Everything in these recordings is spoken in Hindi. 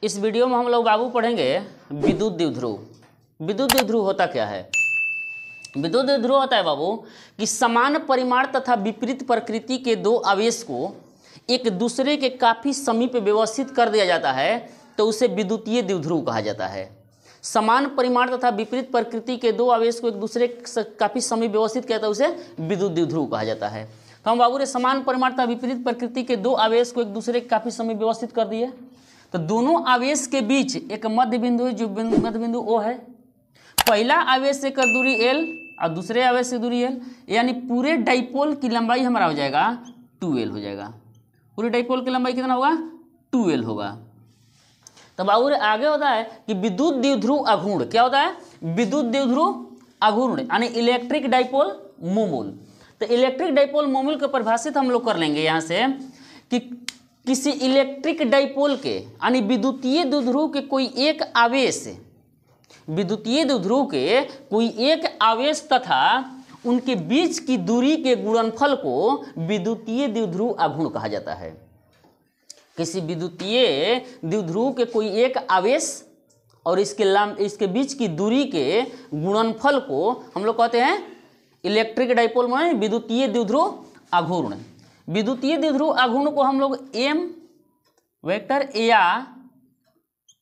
इस वीडियो में हम लोग बाबू पढ़ेंगे विद्युत द्विध्रुव। विद्युत द्विध्रुव होता क्या है? विद्युत द्विध्रुव होता है बाबू कि समान परिमाण तथा विपरीत प्रकृति के दो आवेश को एक दूसरे के काफी समीप व्यवस्थित कर दिया जाता है तो उसे विद्युतीय द्विध्रुव कहा जाता है। समान परिमाण तथा विपरीत प्रकृति के दो आवेश को एक दूसरे काफी समीप व्यवस्थित किया जाता है, उसे विद्युत द्विध्रुव कहा जाता है। तो हम बाबू ने समान परिमाण तथा विपरीत प्रकृति के दो आवेश को एक दूसरे के काफी समीप व्यवस्थित कर दिए। तो दोनों आवेश के बीच एक मध्य बिंदु है, जो मध्य बिंदु O है। पहला आवेश से कर दूरी L और दूसरे आवेश से दूरी L, यानी पूरे डाइपोल की लंबाई हमारा हो जाएगा 2L हो जाएगा। पूरे डाइपोल की लंबाई कितना होगा? 2L होगा। तो बाबू आगे होता है कि विद्युत द्विध्रुव अघूर्ण। क्या होता है? विद्युत द्विध्रुव अघूर्ण यानी इलेक्ट्रिक डाइपोल मोमेंट। तो इलेक्ट्रिक डाइपोल मोमेंट को परिभाषित हम लोग कर लेंगे यहाँ से कि किसी इलेक्ट्रिक डाइपोल के यानी विद्युतीय द्विध्रुव के कोई एक आवेश, विद्युतीय द्विध्रुव के कोई एक आवेश तथा उनके बीच की दूरी के गुणनफल को विद्युतीय द्विध्रुव अघूर्ण कहा जाता है। किसी विद्युतीय द्विध्रुव के कोई एक आवेश और इसके बीच की दूरी के गुणनफल को हम लोग कहते हैं इलेक्ट्रिक डाइपोल में विद्युतीय द्विध्रुव अघूर्ण। विद्युतीय द्विध्रुव अघूर्ण को हम लोग m वेक्टर या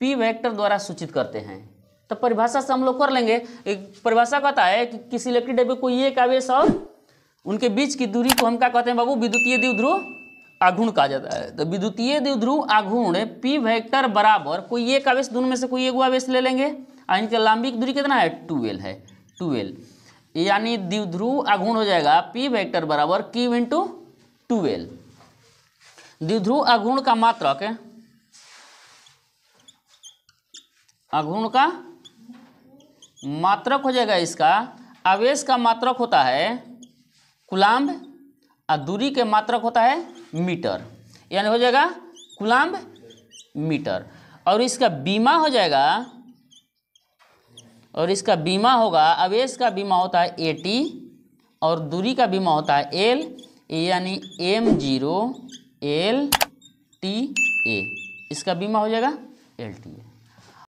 p वेक्टर द्वारा सूचित करते हैं। तो परिभाषा से हम लोग कर लेंगे। एक परिभाषा कहता है कि किसी इलेक्ट्रिक डाइपोल कोई एक आवेश और उनके बीच की दूरी को हम क्या कहते हैं बाबू? विद्युतीय द्विध्रुव अघूर्ण कहा जाता है। तो विद्युतीय द्विध्रुव अघूर्ण p वेक्टर बराबर कोई एक आवेश, दोनों में से कोई एक आवेश ले लेंगे और इनके लंबी की दूरी कितना है? 2L है। 2L यानी द्विध्रुव अघूर्ण हो जाएगा p वेक्टर बराबर q इंटू 2L। द्विध्रुव अघूर्ण का मात्रक, अघूर्ण का मात्रक हो जाएगा इसका, आवेश का मात्रक होता है कूलाम्ब और दूरी के मात्रक होता है मीटर, यानी हो जाएगा कूलाम्ब मीटर। और इसका बीमा हो जाएगा, और इसका बीमा होगा, आवेश का बीमा होता है AT और दूरी का बीमा होता है L, यानी M0 LTA। इसका बीमा हो जाएगा LTA।